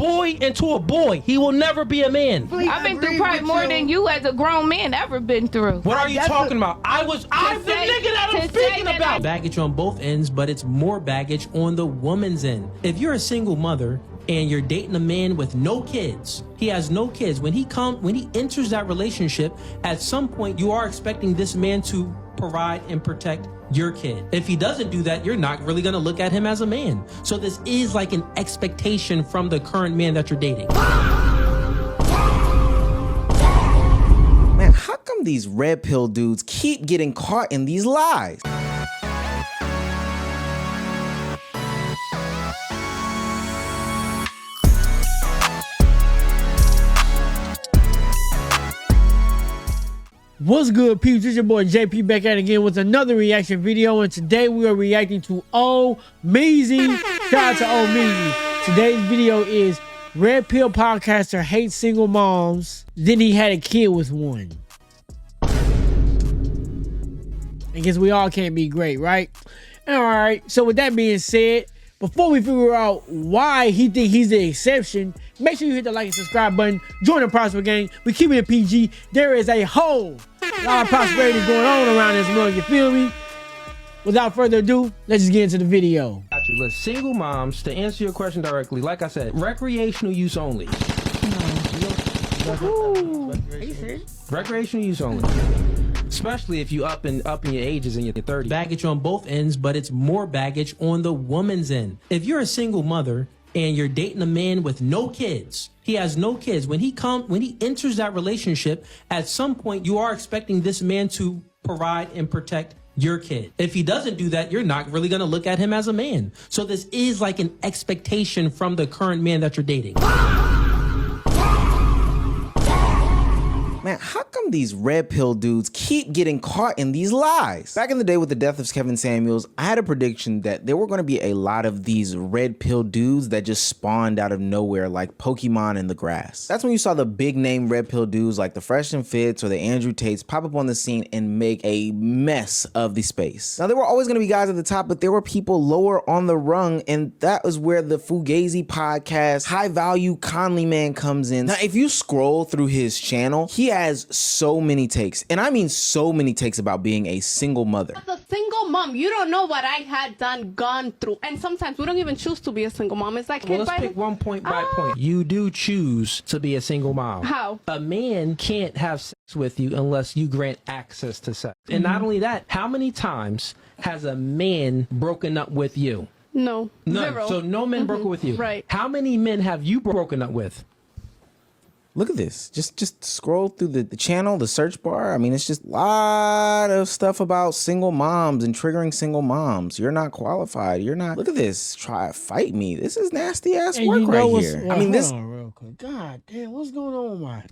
boy into a boy. He will never be a man. I've been through probably more than you as a grown man ever been through. What are you talking about? I'm the nigga that I'm speaking about. Baggage on both ends, but it's more baggage on the woman's end. If you're a single mother and you're dating a man with no kids, he has no kids. When he enters that relationship, at some point you are expecting this man to provide and protect your kid. If he doesn't do that, you're not really gonna look at him as a man. So this is like an expectation from the current man that you're dating. Man, how come these red pill dudes keep getting caught in these lies? What's good, peeps? It's your boy JP back at it again with another reaction video, and today we are reacting to Oh Meezy. Shout out to Oh Meezy. Today's video is Red Pill Podcaster Hates Single Moms, then he had a kid with one. I guess we all can't be great, right? Alright, so with that being said, before we figure out why he think he's the exception, make sure you hit the like and subscribe button. Join the Prosper Gang. We keep it PG. There is a whole lot of prosperity going on around this mug. You feel me? Without further ado, let's just get into the video. Listen, single moms, to answer your question directly, like I said, recreational use only. Recreational use only. Especially if you up in your ages in your 30s. Baggage on both ends, but it's more baggage on the woman's end. If you're a single mother and you're dating a man with no kids, he has no kids. When he enters that relationship, at some point you are expecting this man to provide and protect your kid. If he doesn't do that, you're not really gonna look at him as a man. So this is like an expectation from the current man that you're dating. Man, how come these red pill dudes keep getting caught in these lies? Back in the day with the death of Kevin Samuels, I had a prediction that there were going to be a lot of these red pill dudes that just spawned out of nowhere like Pokemon in the grass. That's when you saw the big name red pill dudes like the Fresh and Fits or the Andrew Tates pop up on the scene and make a mess of the space. Now, there were always going to be guys at the top, but there were people lower on the rung, and that was where the Fugazee Podcast High Value Conley Man comes in. Now, if you scroll through his channel, he has so many takes, and I mean so many takes about being a single mother. As a single mom, you don't know what I had gone through, and sometimes we don't even choose to be a single mom. It's like, well, let's pick one point by point. You do choose to be a single mom. How? A man can't have sex with you unless you grant access to sex. And not only that, how many times has a man broken up with you? No. None. Zero. So no men broke up with you. Right. How many men have you broken up with? Look at this. Just scroll through the channel, the search bar. I mean, it's just a lot of stuff about single moms and triggering single moms. You're not qualified. You're not. Look at this. Try to fight me. This is nasty ass work right here. I mean, this. Real quick. God damn, what's going on, man?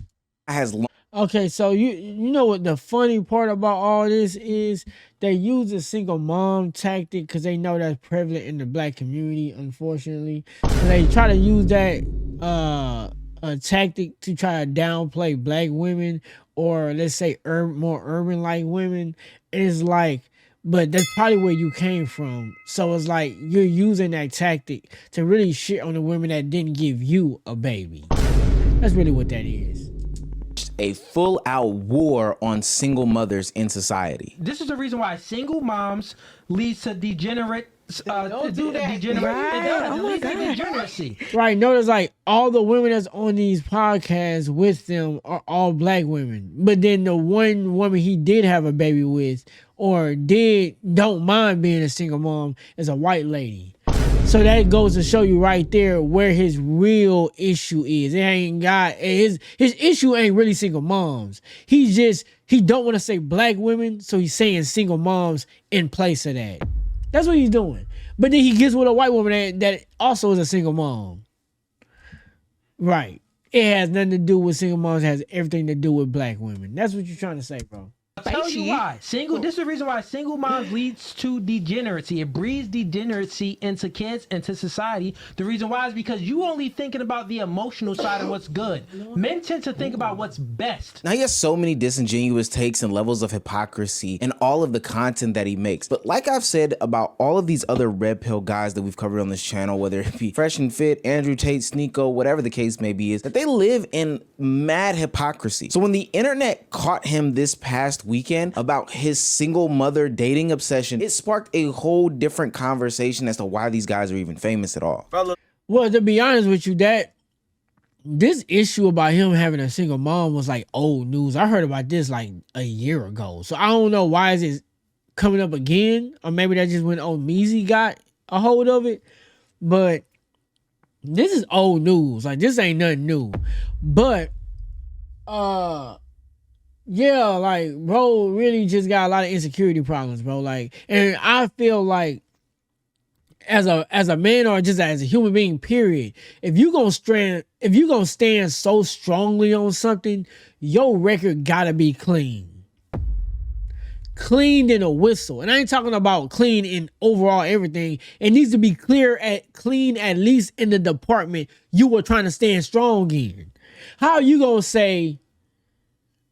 Has. Okay, so you know what the funny part about all this is? They use a single mom tactic because they know that's prevalent in the black community, unfortunately. So they try to use that a tactic to try to downplay black women, or let's say more urban like women. It's like, but that's probably where you came from. So it's like you're using that tactic to really shit on the women that didn't give you a baby. That's really what that is. A full out war on single mothers in society. This is the reason why single moms leads to degenerate. Don't do that. Degeneracy. Right. Notice like all the women that's on these podcasts with them are all black women. But then the one woman he did have a baby with or don't mind being a single mom is a white lady. So that goes to show you right there where his real issue is. It ain't got his issue ain't really single moms. He don't want to say black women, so he's saying single moms in place of that. That's what he's doing. But then he gets with a white woman that also is a single mom. Right. It has nothing to do with single moms. It has everything to do with black women. That's what you're trying to say, bro. tell you why. This is the reason why single moms leads to degeneracy. It breeds degeneracy into kids, into society. The reason why is because you only thinking about the emotional side of what's good. Men tend to think about what's best. Now he has so many disingenuous takes and levels of hypocrisy in all of the content that he makes. But like I've said about all of these other red pill guys that we've covered on this channel, whether it be Fresh and Fit, Andrew Tate, Sneeko, whatever the case may be, is that they live in mad hypocrisy. So when the internet caught him this past weekend about his single mother dating obsession, it sparked a whole different conversation as to why these guys are even famous at all. Well, to be honest with you, that this issue about him having a single mom was like old news. I heard about this like a year ago. So I don't know why is it coming up again, or maybe that's just when old Meezy got a hold of it. But this is old news. Like, this ain't nothing new. But yeah, like, bro really just got a lot of insecurity problems, bro. Like, and I feel like as a man or just as a human being, period, if you gonna stand so strongly on something, your record gotta be clean. Clean than a whistle. And I ain't talking about clean in overall everything. It needs to be clean at least in the department you were trying to stand strong in. How are you gonna say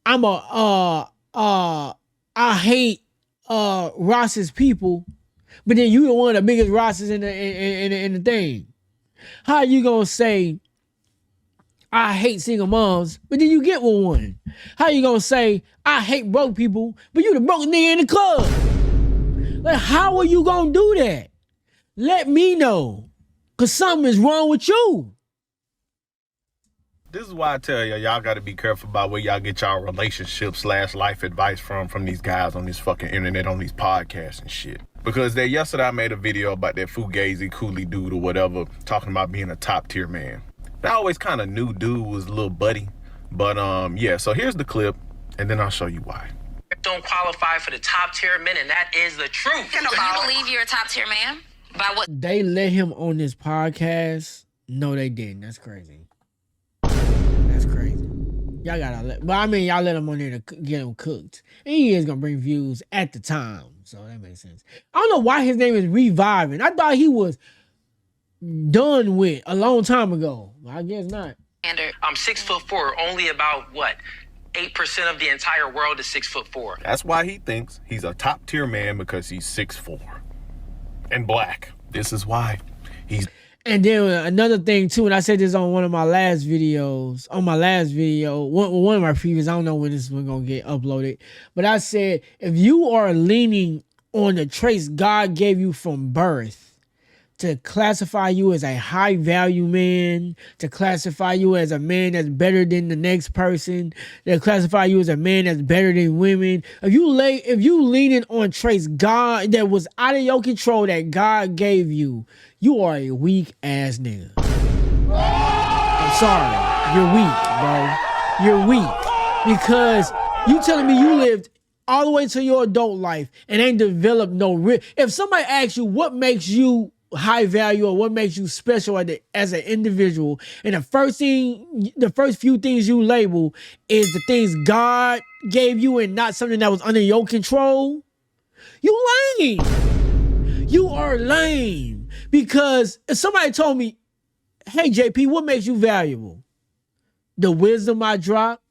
I hate Ross's people, but then you one of the biggest Rosses in the thing? How are you gonna say I hate single moms, but then you get with one? How you gonna say I hate broke people, but you the broke nigga in the club? Like, how are you gonna do that? Let me know, cause something is wrong with you. This is why I tell y'all got to be careful about where y'all get y'all relationship/life advice from these guys on this fucking internet, on these podcasts and shit. Because yesterday I made a video about that Fugazi coolie dude or whatever, talking about being a top tier man. I always kind of knew dude was a little buddy. But yeah, so here's the clip, and then I'll show you why. Don't qualify for the top tier men, and that is the truth. Do you believe you're a top tier man? By what? They let him on this podcast? No, they didn't. That's crazy. That's crazy. Y'all gotta y'all let him on there to get him cooked. And he is gonna bring views at the time. So that makes sense. I don't know why his name is reviving. I thought he was done with a long time ago. I guess not. I'm 6'4", only about what? 8% of the entire world is 6'4". That's why he thinks he's a top tier man, because he's 6'4" and black. This is why he's. And then another thing too, and I said this on one of my last videos, one of my previous, I don't know when this is gonna get uploaded, but I said, if you are leaning on the traits God gave you from birth to classify you as a high value man, to classify you as a man that's better than the next person, to classify you as a man that's better than women, if you leaning on traits God that was out of your control that God gave you, you are a weak ass nigga. I'm sorry, you're weak, bro. You're weak, because you telling me you lived all the way to your adult life and ain't developed no if somebody asks you what makes you high value or what makes you special as an individual, and the first few things you label is the things God gave you and not something that was under your control, you lame. You are lame. Because if somebody told me, hey JP, what makes you valuable? The wisdom I dropped,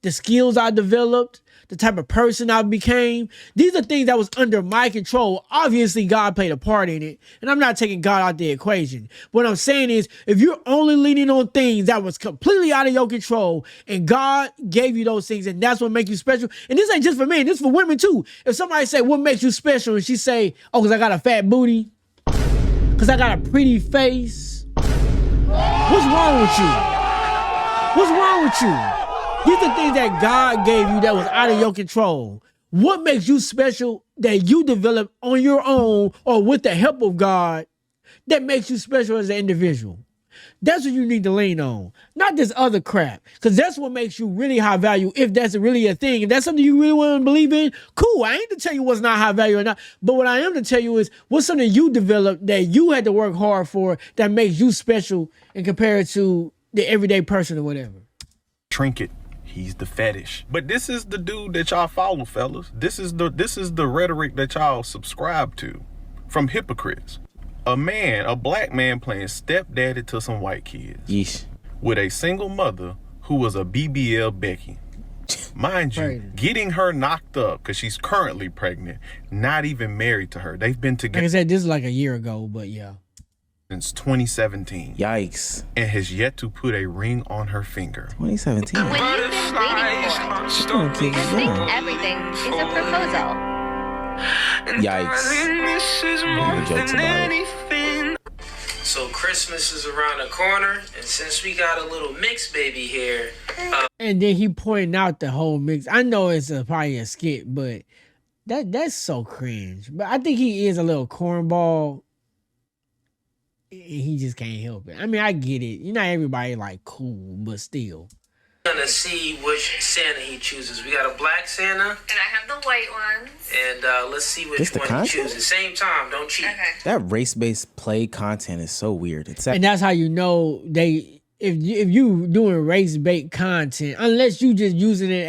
the skills I developed, the type of person I became. These are things that was under my control. Obviously, God played a part in it, and I'm not taking God out the equation. What I'm saying is, if you're only leaning on things that was completely out of your control, and God gave you those things, and that's what makes you special, and this ain't just for men, this is for women too. If somebody say, what makes you special, and she say, oh, because I got a fat booty, because I got a pretty face, what's wrong with you? What's wrong with you? These are things that God gave you that was out of your control. What makes you special that you develop on your own or with the help of God that makes you special as an individual? That's what you need to lean on, not this other crap, because that's what makes you really high value, if that's really a thing. If that's something you really want to believe in, cool. I ain't to tell you what's not high value or not, but what I am to tell you is what's something you developed that you had to work hard for that makes you special and compared to the everyday person or whatever. Trinket. He's the fetish. But this is the dude that y'all follow, fellas. This is the rhetoric that y'all subscribe to from hypocrites. A black man playing stepdaddy to some white kids. Yeesh. With a single mother who was a BBL Becky. Mind you, getting her knocked up because she's currently pregnant, not even married to her. They've been together. Like I said, this is like a year ago, but yeah. Since 2017. Yikes. And has yet to put a ring on her finger. 2017. What have you been waiting for? This thing, everything is a proposal. Yikes. Jokes about it. So Christmas is around the corner, and since we got a little mix baby here, and then he pointing out the whole mix. I know it's probably a skit, but that's so cringe. But I think he is a little cornball. He just can't help it. I mean, I get it. You're not everybody like cool, but still. gonna see which Santa he chooses. We got a black Santa, And I have the white ones. and let's see which one he chooses. Same time, don't cheat. Okay. That race-based play content is so weird. And that's how you know if you doing race-based content, unless you just using it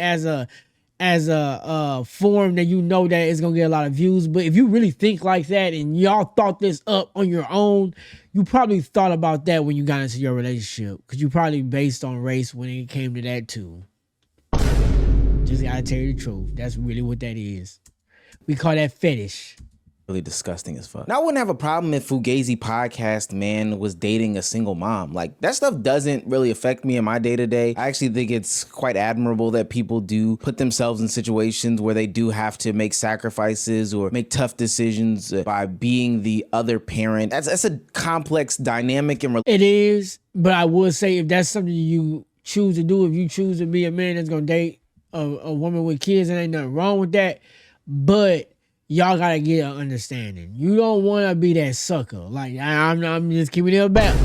as a form that you know that it's gonna get a lot of views. But if you really think like that and y'all thought this up on your own, you probably thought about that when you got into your relationship, because you probably based on race when it came to that too. Just gotta tell you the truth. That's really what that is. We call that fetish. Really disgusting as fuck. Now, I wouldn't have a problem if Fugazee Podcast man was dating a single mom. Like, that stuff doesn't really affect me in my day-to-day. I actually think it's quite admirable that people do put themselves in situations where they do have to make sacrifices or make tough decisions by being the other parent. That's a complex dynamic and it is, but I would say if that's something you choose to do, if you choose to be a man that's gonna date a woman with kids, there ain't nothing wrong with that. But y'all gotta get an understanding. You don't want to be that sucker. Like, I'm just keeping it a buck.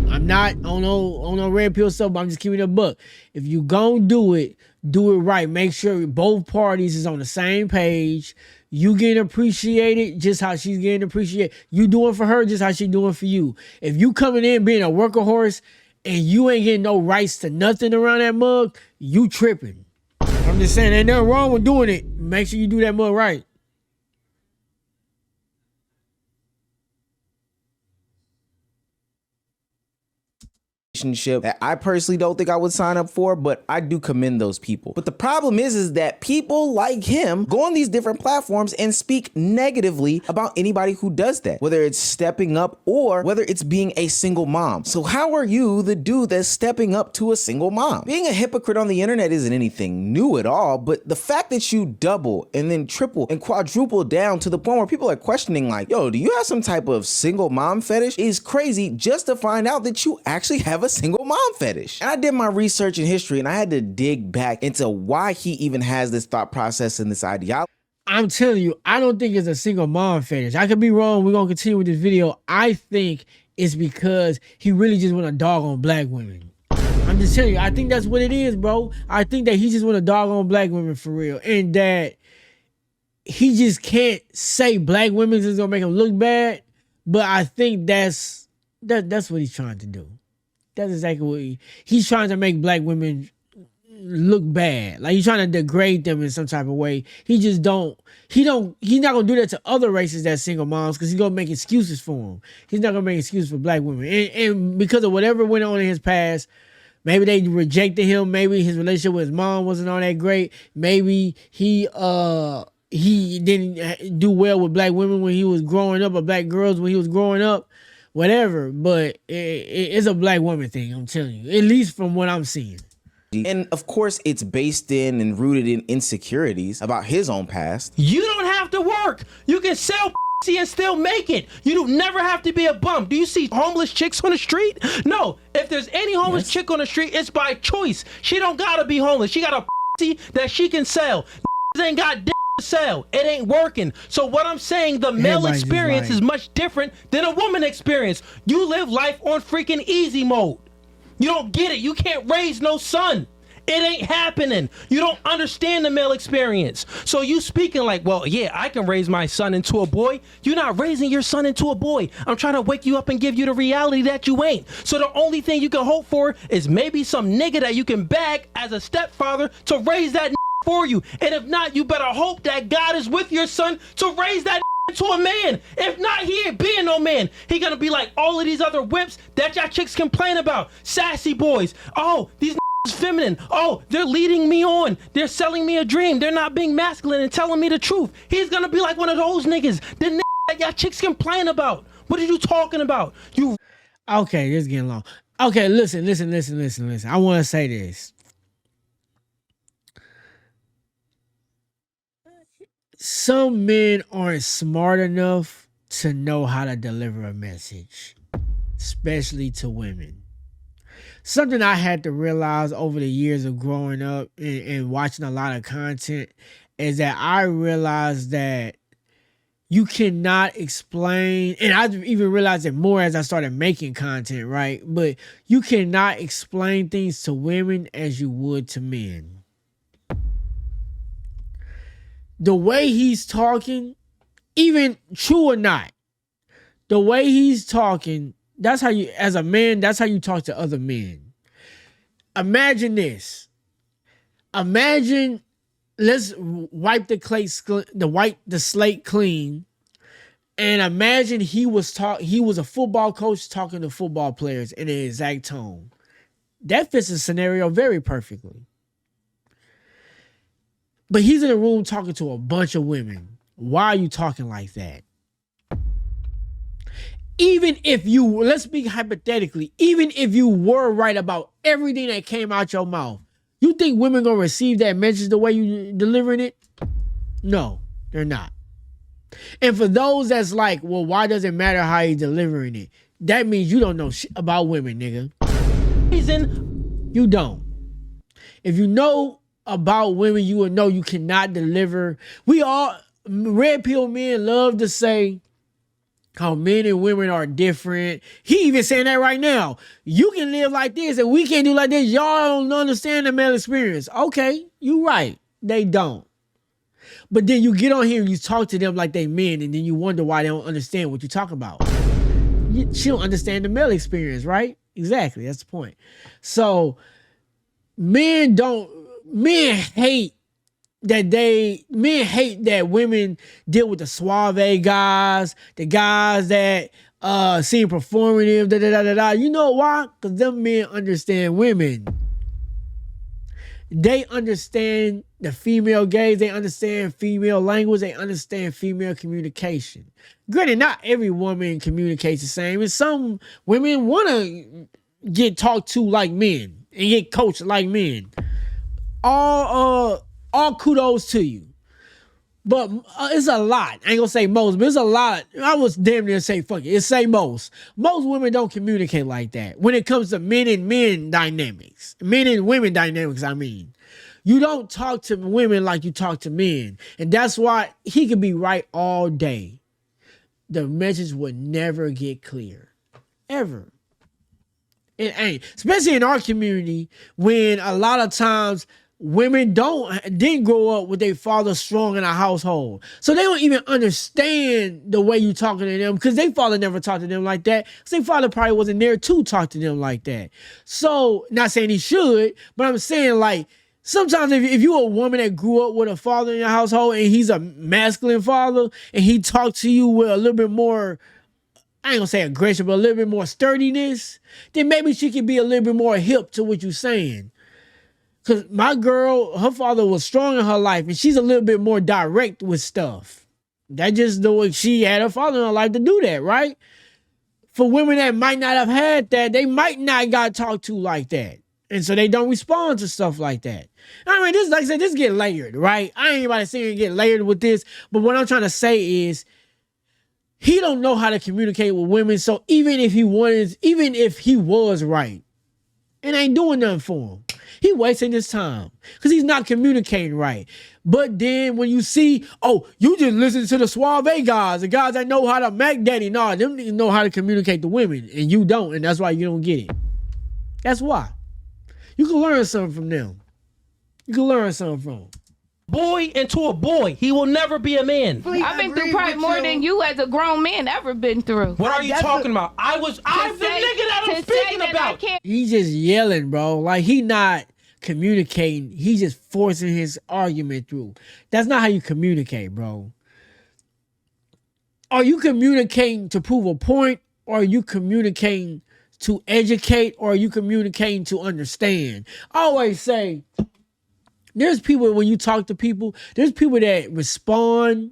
I'm not on no red pill stuff, but I'm just keeping it a buck. If you gon' do it right. Make sure both parties is on the same page. You getting appreciated just how she's getting appreciated. You doing for her just how she doing for you. If you coming in being a workhorse and you ain't getting no rights to nothing around that mug, you tripping. I'm just saying, ain't nothing wrong with doing it. Make sure you do that mug right. That I personally don't think I would sign up for, but I do commend those people. But the problem is that people like him go on these different platforms and speak negatively about anybody who does that, whether it's stepping up or whether it's being a single mom. So how are you the dude that's stepping up to a single mom? Being a hypocrite on the internet isn't anything new at all, but the fact that you double and then triple and quadruple down to the point where people are questioning like, yo, do you have some type of single mom fetish is crazy, just to find out that you actually have a single mom fetish. And I did my research in history and I had to dig back into why he even has this thought process and this ideology. I'm telling you, I don't think it's a single mom fetish. I could be wrong. We're going to continue with this video. I think it's because he really just want to dog on black women. I'm just telling you, I think that's what it is, bro. I think that he just want to dog on black women for real. And that he just can't say black women is going to make him look bad. But I think that's what he's trying to do. That's exactly what he's trying to make black women look bad. Like, he's trying to degrade them in some type of way. He's not gonna do that to other races that's single moms, because he's gonna make excuses for them. He's not gonna make excuses for black women. And because of whatever went on in his past, maybe they rejected him, maybe his relationship with his mom wasn't all that great, maybe he didn't do well with black women when he was growing up, or black girls when he was growing up. Whatever, but it's a black woman thing, I'm telling you, at least from what I'm seeing. And of course, it's based in and rooted in insecurities about his own past. You don't have to work. You can sell and still make it. You don't never have to be a bum. Do you see homeless chicks on the street? No. If there's any homeless chick on the street, it's by choice. She don't gotta be homeless. She got a that she can sell. Ain't got sell. It ain't working. So what I'm saying, the male experience is much different than a woman experience. You live life on freaking easy mode. You don't get it. You can't raise no son. It ain't happening. You don't understand the male experience. So you speaking like, well, yeah, I can raise my son into a boy. You're not raising your son into a boy. I'm trying to wake you up and give you the reality that you ain't. So the only thing you can hope for is maybe some nigga that you can bag as a stepfather to raise that for you. And if not, you better hope that God is with your son to raise that to a man. If not, he ain't being no man. He gonna be like all of these other whips that y'all chicks complain about. Sassy boys. Oh, these is feminine. Oh, they're leading me on. They're selling me a dream. They're not being masculine and telling me the truth. He's gonna be like one of those niggas. The that y'all chicks complain about. What are you talking about? You Okay, this is getting long. Okay, listen. I want to say this. Some men aren't smart enough to know how to deliver a message, especially to women. Something I had to realize over the years of growing up and watching a lot of content is that I realized that you cannot explain, and I even realized it more as I started making content, right? But you cannot explain things to women as you would to men. The way he's talking, even true or not, the way he's talking, that's how you, as a man, that's how you talk to other men. Imagine this. Imagine, let's wipe the slate clean, and imagine he was a football coach talking to football players in the exact tone. That fits the scenario very perfectly. But he's in a room talking to a bunch of women. Why are you talking like that? Even if you, let's speak hypothetically, even if you were right about everything that came out your mouth, you think women gonna receive that message the way you delivering it? No, they're not. And for those that's like, well, why does it matter how you delivering it? That means you don't know shit about women, nigga. Reason you don't. If you know about women, you will know you cannot deliver. We all, red pill men love to say how men and women are different. He even saying that right now. You can live like this and we can't do like this. Y'all don't understand the male experience. Okay, you right. They don't. But then you get on here and you talk to them like they men, and then you wonder why they don't understand what you talk about. She don't understand the male experience, right? Exactly, that's the point. So men hate that women deal with the suave guys, the guys that seem performative, You know why? Because them men understand women. They understand the female gaze. They understand female language. They understand female communication. Granted, not every woman communicates the same. And some women want to get talked to like men and get coached like men. All kudos to you. But it's a lot. I ain't gonna say most, but it's a lot. I was damn near say fuck it. It's say most. Most women don't communicate like that. When it comes to men and men dynamics. Men and women dynamics, I mean. You don't talk to women like you talk to men. And that's why he could be right all day. The message would never get clear. Ever. It ain't. Especially in our community, when a lot of times women didn't grow up with their father strong in a household. So they don't even understand the way you talking to them because their father never talked to them like that. Because their father probably wasn't there to talk to them like that. So, not saying he should, but I'm saying like, sometimes if you're a woman that grew up with a father in your household and he's a masculine father and he talks to you with a little bit more, I ain't gonna say aggression, but a little bit more sturdiness, then maybe she could be a little bit more hip to what you're saying. Because my girl, her father was strong in her life and she's a little bit more direct with stuff. That just the way she had her father in her life to do that, right? For women that might not have had that, they might not got talked to like that. And so they don't respond to stuff like that. I mean, this, like I said, this get layered, right? I ain't about to say it get layered with this, but what I'm trying to say is he don't know how to communicate with women. So even if he was right, it ain't doing nothing for him. He wasting his time because he's not communicating right. But then when you see, oh, you just listen to the suave guys, the guys that know how to Mac Daddy. No, them niggas know how to communicate to women and you don't. And that's why you don't get it. That's why. You can learn something from them. you can learn something from. Boy into a boy. He will never be a man. I've been through probably more than you as a grown man ever been through. What are you talking about? I'm the nigga that I'm speaking about. He's just yelling, bro. Like, he not communicating. He's just forcing his argument through. That's not how you communicate, bro. Are you communicating to prove a point, or are you communicating to educate, or are you communicating to understand? I always say, there's people, when you talk to people, there's people that respond.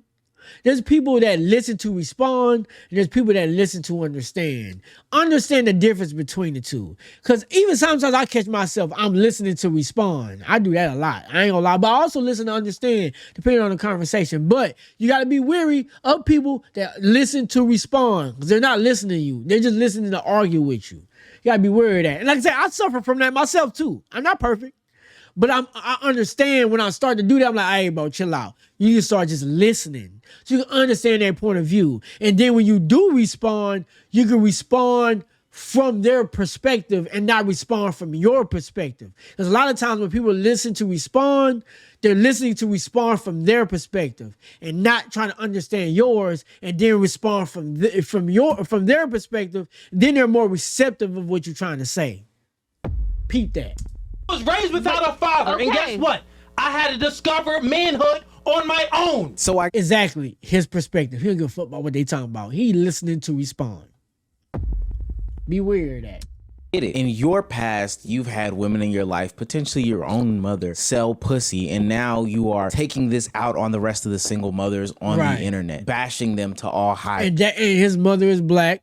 There's people that listen to respond. And there's people that listen to understand. Understand the difference between the two. Because even sometimes I catch myself, I'm listening to respond. I do that a lot. I ain't gonna lie. But I also listen to understand, depending on the conversation. But you got to be wary of people that listen to respond. Because they're not listening to you. They're just listening to argue with you. You got to be wary of that. And like I said, I suffer from that myself too. I'm not perfect. But I understand when I start to do that, I'm like, hey, bro, chill out. You can start just listening. So you can understand their point of view. And then when you do respond, you can respond from their perspective and not respond from your perspective. Because a lot of times when people listen to respond, they're listening to respond from their perspective and not trying to understand yours and then respond from their perspective. Then they're more receptive of what you're trying to say. Peep that. I was raised without a father, and guess what? I had to discover manhood on my own. Exactly his perspective. He don't give a fuck about what they talking about. He listening to respond. Beware of that. In your past, you've had women in your life, potentially your own mother, sell pussy, and now you are taking this out on the rest of the single mothers on the internet, bashing them to all heights. And his mother is black,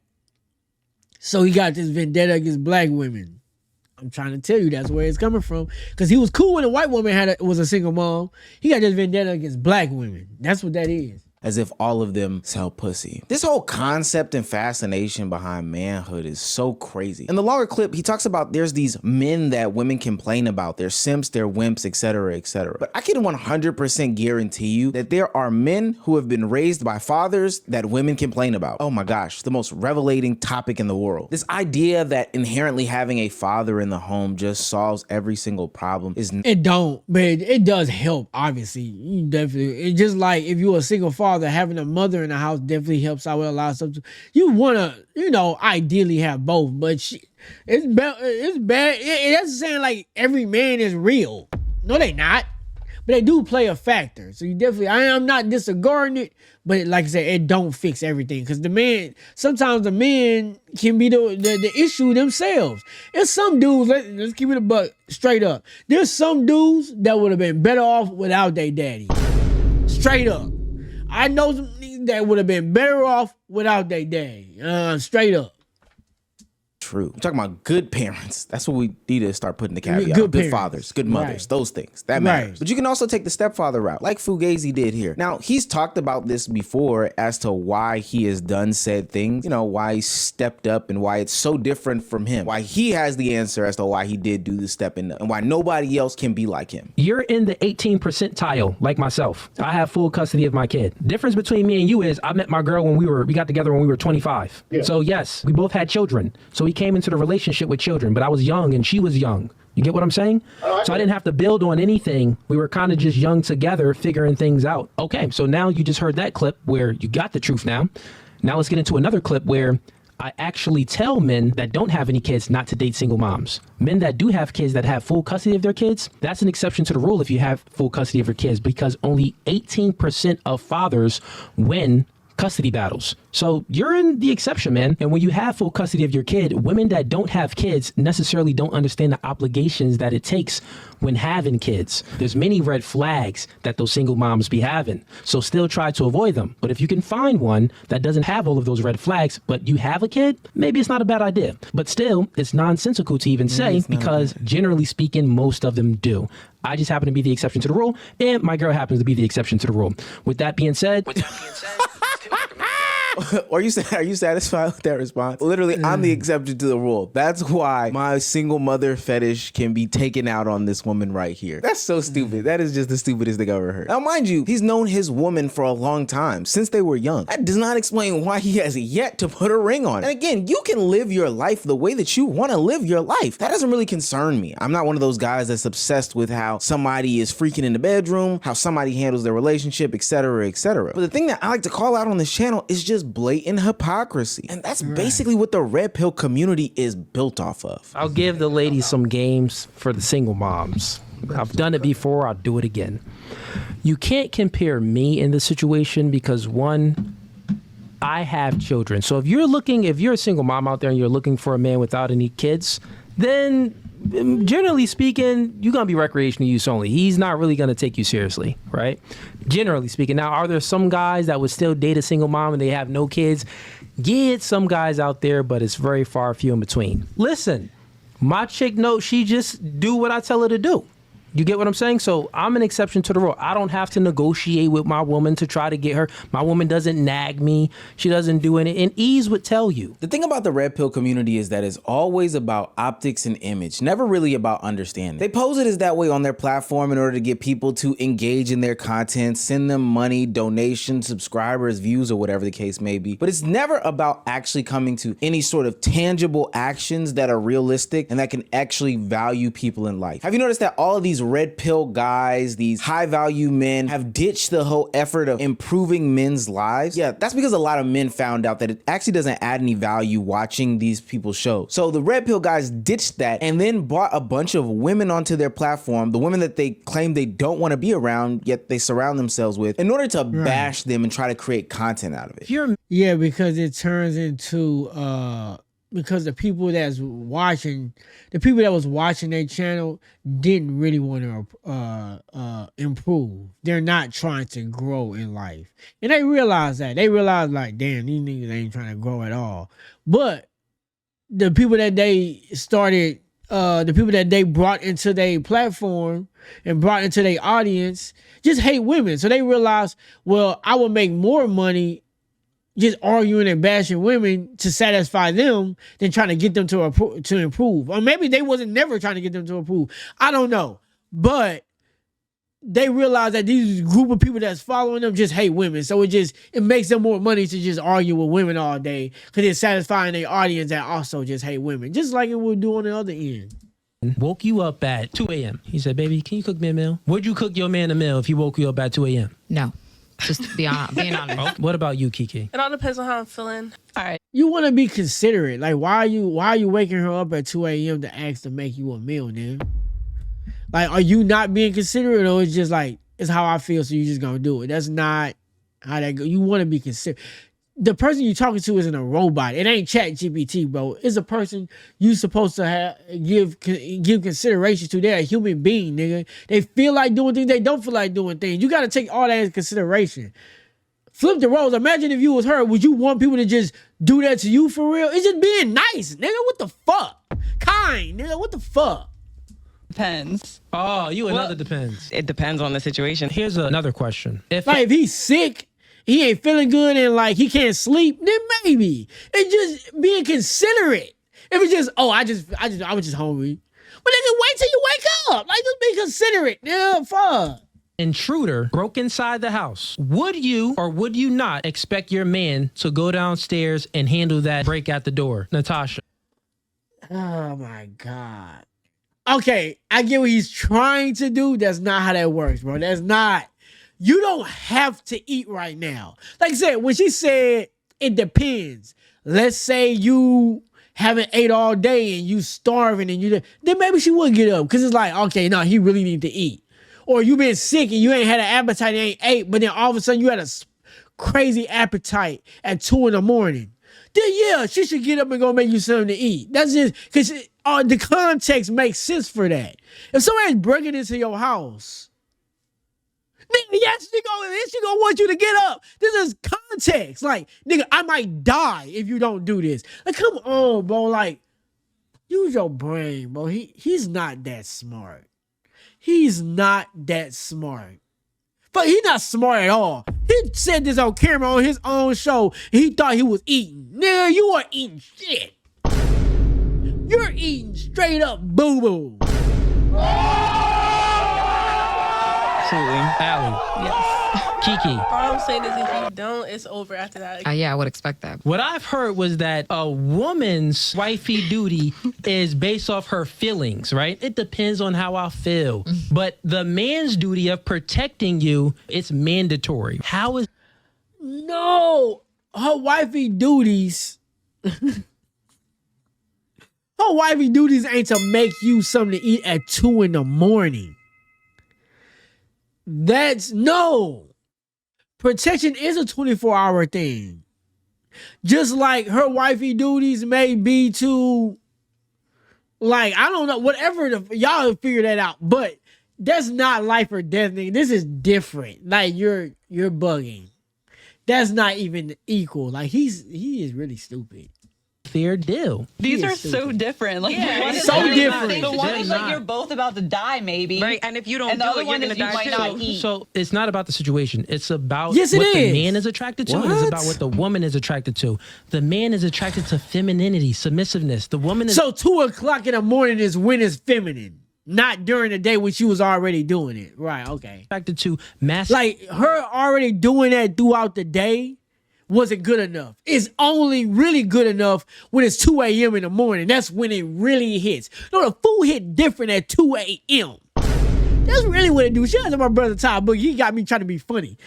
so he got this vendetta against black women. I'm trying to tell you that's where it's coming from. Because he was cool when a white woman was a single mom. He got this vendetta against black women. That's what that is. As if all of them sell pussy. This whole concept and fascination behind manhood is so crazy. In the longer clip, he talks about there's these men that women complain about. They're simps, they're wimps, etc., etc. But I can 100% guarantee you that there are men who have been raised by fathers that women complain about. Oh my gosh, the most revelating topic in the world. This idea that inherently having a father in the home just solves every single problem is... It don't, but it does help, obviously. You definitely... It's just like if you're a single father, having a mother in the house definitely helps out with a lot of stuff. You want to, ideally have both, but it's bad. That's saying like every man is real. No, they not. But they do play a factor. So you definitely, I'm not disregarding it, but like I said, it don't fix everything. Because sometimes the men can be the issue themselves. There's some dudes, let's keep it a buck straight up. There's some dudes that would have been better off without their daddy. Straight up. I know some niggas that would have been better off without their daddy. Straight up. True. I'm talking about good parents. That's what we need to start putting the caveat. Good fathers, good mothers, those things. That matters. But you can also take the stepfather route, like Fugazee did here. Now, he's talked about this before as to why he has done said things, why he stepped up and why it's so different from him. Why he has the answer as to why he did do the step in and why nobody else can be like him. You're in the 18 percentile, like myself. I have full custody of my kid. Difference between me and you is I met my girl when we got together when we were 25. Yeah. So yes, we both had children. So we came into the relationship with children, but I was young and she was young. You get what I'm saying? So I didn't have to build on anything. We were kind of just young together, figuring things out. Okay, so now you just heard that clip where you got the truth now. Now let's get into another clip where I actually tell men that don't have any kids not to date single moms. Men that do have kids that have full custody of their kids, that's an exception to the rule if you have full custody of your kids, because only 18% of fathers win custody battles. So you're in the exception, man. And when you have full custody of your kid, women that don't have kids necessarily don't understand the obligations that it takes when having kids. There's many red flags that those single moms be having. So still try to avoid them. But if you can find one that doesn't have all of those red flags, but you have a kid, maybe it's not a bad idea. But still, it's nonsensical to even say, because generally speaking, most of them do. I just happen to be the exception to the rule, and my girl happens to be the exception to the rule. With that being said, Are you satisfied with that response? Literally, I'm the exception to the rule. That's why my single mother fetish can be taken out on this woman right here. That's so stupid. That is just the stupidest thing I've ever heard. Now, mind you, he's known his woman for a long time, since they were young. That does not explain why he has yet to put a ring on it. And again, you can live your life the way that you want to live your life. That doesn't really concern me. I'm not one of those guys that's obsessed with how somebody is freaking in the bedroom, how somebody handles their relationship, etc., etc. But the thing that I like to call out on this channel is just blatant hypocrisy. And that's basically what the red pill community is built off of. I'll give the ladies some games for the single moms. I've done it before, I'll do it again. You can't compare me in this situation because one, I have children. So if you're a single mom out there and you're looking for a man without any kids, then generally speaking, you're going to be recreational use only. He's not really going to take you seriously, right? Generally speaking. Now, are there some guys that would still date a single mom and they have no kids? Yeah, it's some guys out there, but it's very far few in between. Listen, my chick knows she just do what I tell her to do. You get what I'm saying? So I'm an exception to the rule. I don't have to negotiate with my woman to try to get her. My woman doesn't nag me. She doesn't do anything. And ease would tell you. The thing about the red pill community is that it's always about optics and image, never really about understanding. They pose it as that way on their platform in order to get people to engage in their content, send them money, donations, subscribers, views, or whatever the case may be. But it's never about actually coming to any sort of tangible actions that are realistic and that can actually value people in life. Have you noticed that all of these red pill guys, these high value men have ditched the whole effort of improving men's lives? Yeah, that's because a lot of men found out that it actually doesn't add any value watching these people's shows. So the red pill guys ditched that and then brought a bunch of women onto their platform, the women that they claim they don't want to be around, yet they surround themselves with, in order to bash them and try to create content out of it. Yeah, because it turns into because the people that was watching their channel didn't really want to improve. They're not trying to grow in life. And they realize that. They realize like, damn, these niggas ain't trying to grow at all. But the people that they started, the people that they brought into their platform and brought into their audience just hate women. So they realize, well, I will make more money just arguing and bashing women to satisfy them than trying to get them to improve. Or maybe they wasn't never trying to get them to improve. I don't know. But they realize that these group of people that's following them just hate women. So it makes them more money to just argue with women all day because it's satisfying their audience that also just hate women. Just like it would do on the other end. Woke you up at 2 a.m. He said, baby, can you cook me a meal? Would you cook your man a meal if he woke you up at 2 a.m.? No. Just being honest. What about you, Kiki? It all depends on how I'm feeling. All right. You want to be considerate. Like, why are you waking her up at 2 a.m. to ask to make you a meal, nigga? Like, are you not being considerate, or it's just like, it's how I feel, so you just gonna do it? That's not how that go. You want to be considerate. The person you're talking to isn't a robot. It ain't ChatGPT, bro. It's a person you supposed to give consideration to. They're a human being, nigga. They feel like doing things. They don't feel like doing things. You got to take all that into consideration. Flip the roles. Imagine if you was her. Would you want people to just do that to you for real? It's just being nice, nigga. What the fuck? Kind, nigga. What the fuck? Depends. Oh, another depends. It depends on the situation. Here's another question. If he's sick, he ain't feeling good and like he can't sleep, then maybe. It's just being considerate. If it's just, I was just hungry. But nigga, wait till you wake up. Like, just be considerate. Yeah, fuck. Intruder broke inside the house. Would you or would you not expect your man to go downstairs and handle that break at the door? Natasha. Oh my God. Okay, I get what he's trying to do. That's not how that works, bro. That's not. You don't have to eat right now. Like I said, when she said it depends, let's say you haven't ate all day and you starving and then maybe she would get up because it's like, okay, no, he really need to eat. Or you been sick and you ain't had an appetite and ain't ate, but then all of a sudden you had a crazy appetite at 2 a.m. Then yeah, she should get up and go make you something to eat. That's just because the context makes sense for that. If somebody's breaking into your house, nigga, yes, she gonna want you to get up. This is context. Like, nigga, I might die if you don't do this. Like, come on, bro. Like, use your brain, bro. He's not that smart. He's not that smart. But he's not smart at all. He said this on camera on his own show. And he thought he was eating. Nigga, you are eating shit. You're eating straight up boo-boo. Absolutely. Allie. Yes. Kiki. All I'm saying is if you don't, it's over after that. Yeah, I would expect that. What I've heard was that a woman's wifey duty is based off her feelings, right? It depends on how I feel. But the man's duty of protecting you, it's mandatory. How is... No. Her wifey duties... Her wifey duties ain't to make you something to eat at 2 a.m. That's no. Protection is a 24-hour thing. Just like her wifey duties may be to, like, I don't know, whatever, y'all figure that out. But that's not life or death, nigga. This is different. Like, you're bugging. That's not even equal. Like, he is really stupid. Fair deal. These are so different. Like, one is so different. The one is like you're both about to die, maybe. Right, and if you don't and the do other it, one you're is gonna you die might too. not eat. So it's not about the situation. It's about Yes, it what the is. man is attracted to. And it's about what the woman is attracted to. The man is attracted to femininity, submissiveness. The woman is... So 2 o'clock in the morning is when it's feminine. Not during the day when she was already doing it. Right, okay. attracted to masculine. Like, her already doing that throughout the day wasn't good enough. It's only really good enough when it's 2 a.m. in the morning. That's when it really hits. No, the food hit different at 2 a.m. That's really what it do. Shout out to my brother Ty Boogie. He got me trying to be funny.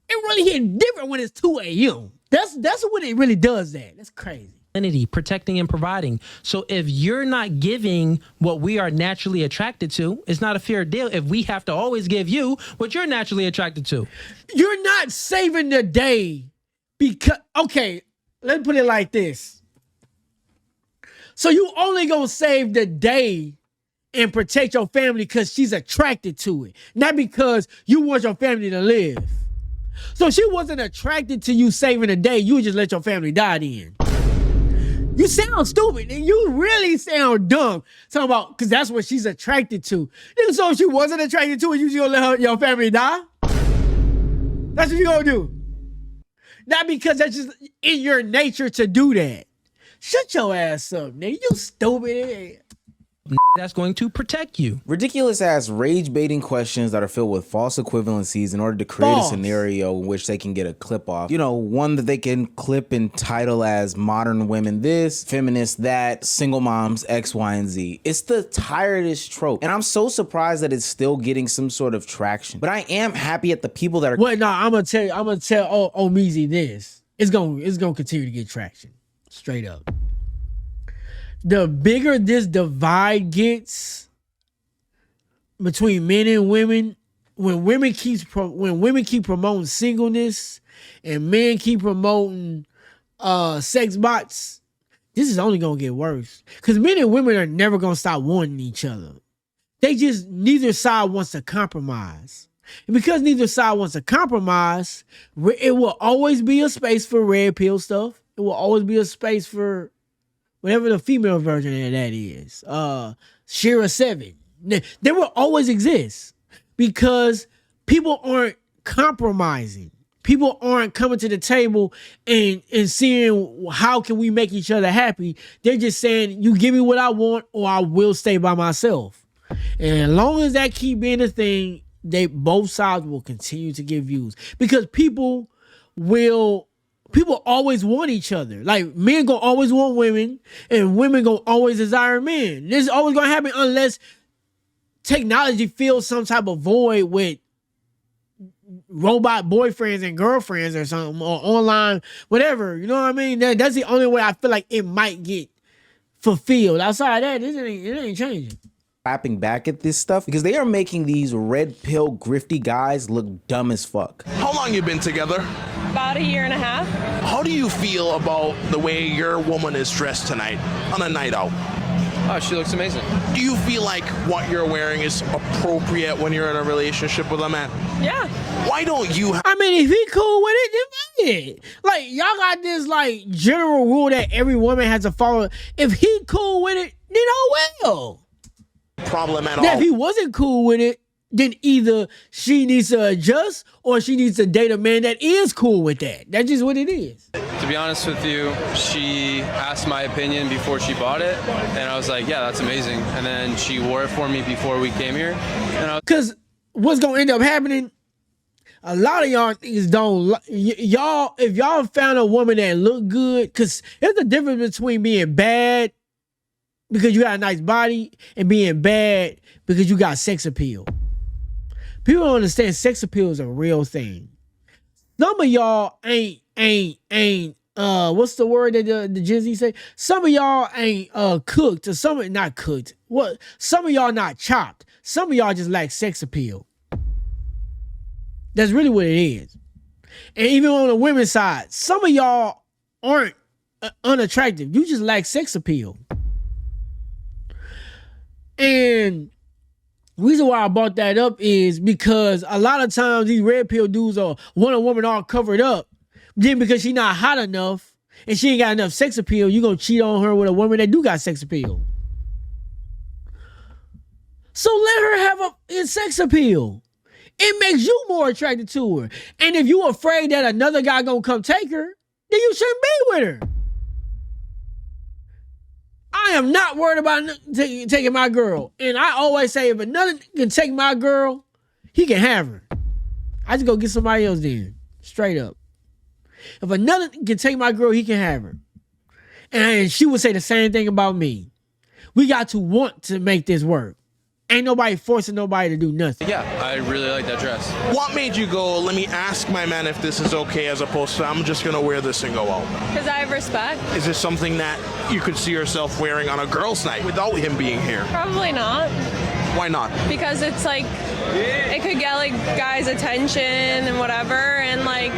It really hit different when it's 2 a.m. That's when it really does that. That's crazy. Protecting and providing. So if you're not giving what we are naturally attracted to, it's not a fair deal if we have to always give you what you're naturally attracted to. You're not saving the day because, okay, let's put it like this. So you only gonna save the day and protect your family because she's attracted to it, not because you want your family to live. So if she wasn't attracted to you saving the day, you would just let your family die then. You sound stupid, and you really sound dumb. Talking about, because that's what she's attracted to. So if she wasn't attracted to it, you just gonna let your family die? That's what you gonna do. Not because that's just in your nature to do that. Shut your ass up, nigga. You stupid. That's going to protect you. Ridiculous ass rage baiting questions that are filled with false equivalencies in order to create a scenario in which they can get a clip off. You know, one that they can clip and title as modern women this, feminist that, single moms X, Y, and Z. It's the tiredest trope. And I'm so surprised that it's still getting some sort of traction. But I am happy at the people that are... Well, no, I'm gonna tell Omeezy this. It's gonna continue to get traction. Straight up. The bigger this divide gets between men and women, when women keep promoting singleness and men keep promoting sex bots, this is only gonna get worse. Because men and women are never gonna stop wanting each other. They just, neither side wants to compromise. And because neither side wants to compromise, it will always be a space for red pill stuff. It will always be a space for whatever the female version of that is. Shira 7. They will always exist because people aren't compromising. People aren't coming to the table and seeing how can we make each other happy. They're just saying, you give me what I want or I will stay by myself. And as long as that keep being a thing, both sides will continue to get views because people always want each other. Like, men gonna always want women, and women gonna always desire men. This is always gonna happen unless technology fills some type of void with robot boyfriends and girlfriends or something, or online, whatever. You know what I mean? That's the only way I feel like it might get fulfilled. Outside of that, it ain't changing. Clapping back at this stuff because they are making these red pill grifty guys look dumb as fuck. How long you been together? About 1.5 years. How do you feel about the way your woman is dressed tonight on a night out? Oh, she looks amazing. Do you feel like what you're wearing is appropriate when you're in a relationship with a man? Yeah. Why don't you? I mean, if he cool with it, then fuck it. Like, y'all got this like general rule that every woman has to follow. If he cool with it, then oh well. Problem at Now, all. if he wasn't cool with it, then either she needs to adjust or she needs to date a man that is cool with that. That's just what it is. To be honest with you, she asked my opinion before she bought it, and I was like, yeah, that's amazing. And then she wore it for me before we came here. Because what's going to end up happening, a lot of y'all niggas don't, y'all, if y'all found a woman that look good, because there's a difference between being bad because you got a nice body and being bad because you got sex appeal. People don't understand sex appeal is a real thing. Some of y'all ain't, what's the word that the Jizzy say? Some of y'all ain't cooked, or some not cooked. What? Some of y'all not chopped. Some of y'all just lack sex appeal. That's really what it is. And even on the women's side, some of y'all aren't unattractive. You just lack sex appeal. And the reason why I brought that up is because a lot of times these red pill dudes want a woman all covered up. Then because she's not hot enough and she ain't got enough sex appeal, you gonna cheat on her with a woman that do got sex appeal. So let her have a sex appeal. It makes you more attracted to her. And if you afraid that another guy gonna come take her, then you shouldn't be with her. I am not worried about taking my girl. And I always say, if another can take my girl, he can have her. I just go get somebody else then. Straight up. If another can take my girl, he can have her. And she would say the same thing about me. We got to want to make this work. Ain't nobody forcing nobody to do nothing. Yeah, I really like that dress. What made you go, let me ask my man if this is okay, as opposed to I'm just going to wear this and go out? Because I have respect. Is this something that you could see yourself wearing on a girl's night without him being here? Probably not. Why not? Because it's like, it could get like guys' attention and whatever. And like,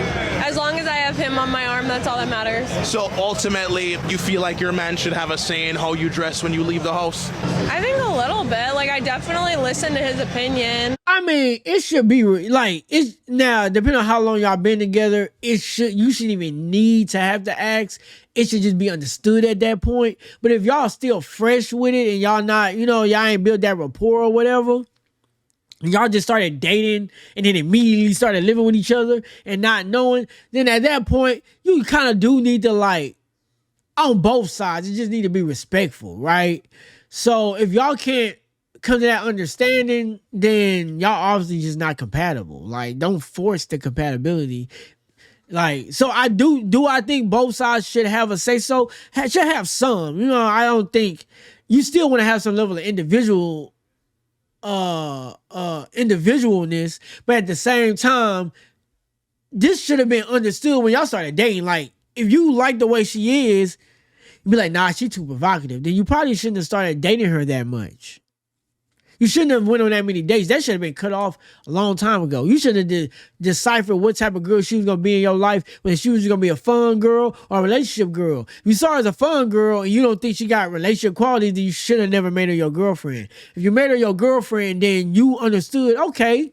as long as I have him on my arm, that's all that matters. So ultimately, you feel like your man should have a say in how you dress when you leave the house? I think a little bit. Like, I definitely listen to his opinion. I mean, it should be like, it's now, depending on how long y'all been together, you shouldn't even need to have to ask. It should just be understood at that point. But if y'all still fresh with it and y'all not, y'all ain't built that rapport or whatever, and y'all just started dating and then immediately started living with each other and not knowing, then at that point, you kind of do need to, like, on both sides, you just need to be respectful, right? So if y'all can't come to that understanding, then y'all obviously just not compatible. Like, don't force the compatibility. Like, so I think both sides should have a say so? Should have some. I don't think you still want to have some level of individualness, but at the same time, this should have been understood when y'all started dating. Like, if you like the way she is, you be like, nah, she too provocative. Then you probably shouldn't have started dating her that much. You shouldn't have went on that many dates. That should have been cut off a long time ago. You should have deciphered what type of girl she was going to be in your life, whether she was going to be a fun girl or a relationship girl. If you saw her as a fun girl and you don't think she got relationship qualities, then you should have never made her your girlfriend. If you made her your girlfriend, then you understood, okay,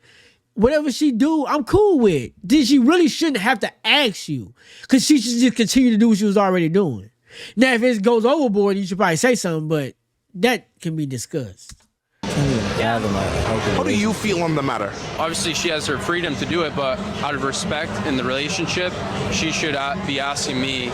whatever she do, I'm cool with. Then she really shouldn't have to ask you, because she should just continue to do what she was already doing. Now, if it goes overboard, you should probably say something, but that can be discussed. How do you feel on the matter? Obviously, she has her freedom to do it, but out of respect in the relationship, she should be asking me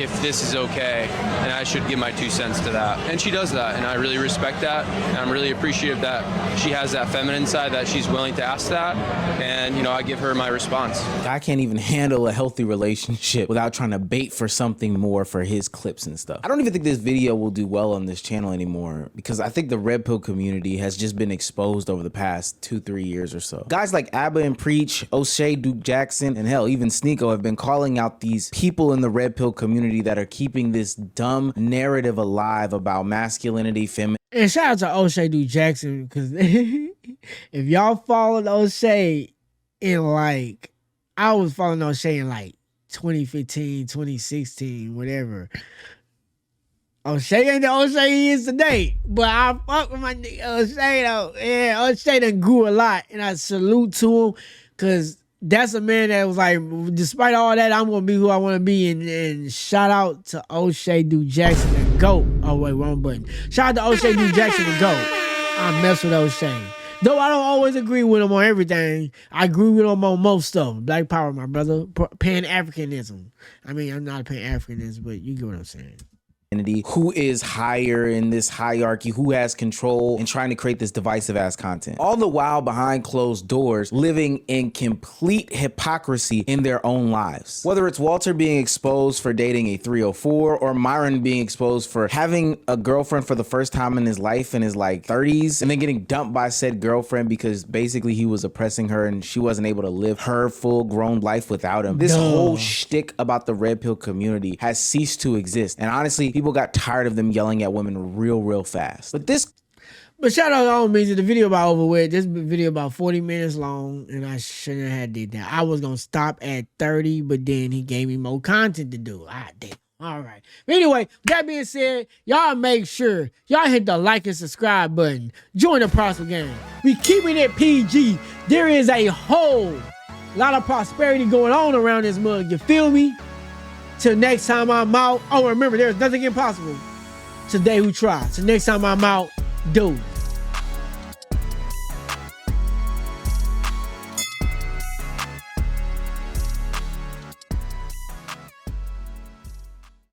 if this is okay, and I should give my 2 cents to that. And she does that, and I really respect that, and I'm really appreciative that she has that feminine side that she's willing to ask that, and, I give her my response. I can't even handle a healthy relationship without trying to bait for something more for his clips and stuff. I don't even think this video will do well on this channel anymore, because I think the red pill community has just been exposed over the past 2-3 years or so. Guys like Abba and Preach, Oshay Duke Jackson, and hell, even Sneeko have been calling out these people in the red pill community that are keeping this dumb narrative alive about masculinity, femininity. And shout out to Oshay Duke Jackson, because if y'all followed Oshay in I was following Oshay in 2015, 2016, whatever. Oshay ain't the Oshay he is today, but I fuck with my nigga Oshay though. Yeah, Oshay done grew a lot, and I salute to him, because that's a man that was like, despite all that, I'm gonna be who I want to be. And shout out to Oshay Duke Jackson, the GOAT. Oh wait, wrong button. Shout out to Oshay Duke Jackson, the GOAT. I mess with Oshay. Though I don't always agree with him on everything, I agree with him on most stuff. Black power, my brother. Pan-Africanism. I mean, I'm not a Pan-Africanist, but you get what I'm saying. Who is higher in this hierarchy, who has control, and trying to create this divisive ass content. All the while behind closed doors, living in complete hypocrisy in their own lives. Whether it's Walter being exposed for dating a 304 or Myron being exposed for having a girlfriend for the first time in his life in his like 30s and then getting dumped by said girlfriend because basically he was oppressing her and she wasn't able to live her full grown life without him. This whole shtick about the red pill community has ceased to exist. And honestly, people got tired of them yelling at women real fast. But shout out to all means the video about over with. This video about 40 minutes long, and I shouldn't have did that. I was gonna stop at 30, but then he gave me more content to do. Damn. All right. But anyway, that being said, y'all make sure y'all hit the like and subscribe button. Join the Prosper Gang. We keeping it PG. There is a whole lot of prosperity going on around this mug. You feel me? Till next time I'm out. Oh, remember, there's nothing impossible. Today we try. So next time I'm out, dude.